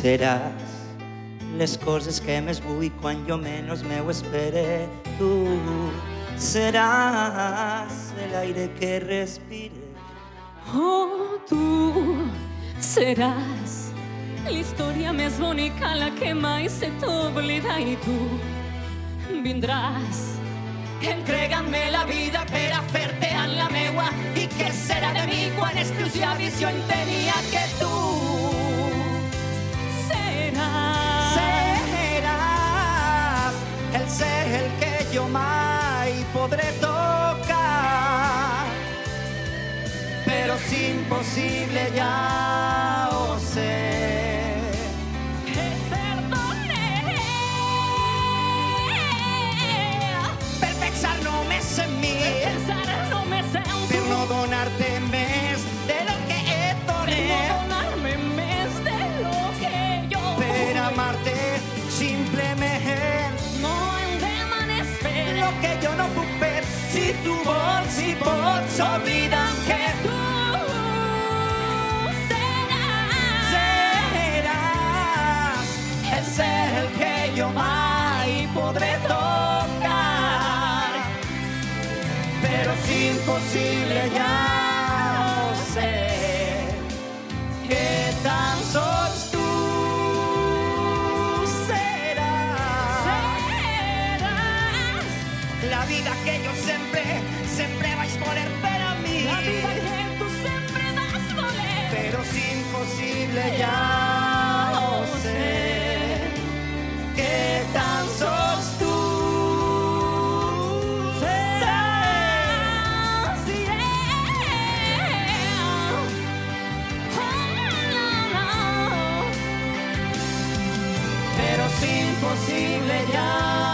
seràs les coses que més vull quan jo menys m'ho espere. Tu seràs l'aire que respire. Oh, tu seràs la història més bonica, la que mai se t'oblida, i tu vindràs entregant-me la vida per a fer-te en la meua. I què serà de mi quan els teus llavis jo entenia que tu seràs el cel que jo mai podré tocar, però és impossible, ja ho sé. Per no donar-te més de lo que et doné, per amar-te simplement. No em demanes fer lo que jo no puc fer. Si tu vols, si pots, oblida'm que tu seràs el cel que jo mai podré tocar, però és impossible, ja ho sé, que tan sols tu seràs la vida que jo sempre vaig voler per a mi, la vida que tu sempre vas voler, però és impossible, ja ho sé, que tan sols tu imposible, ya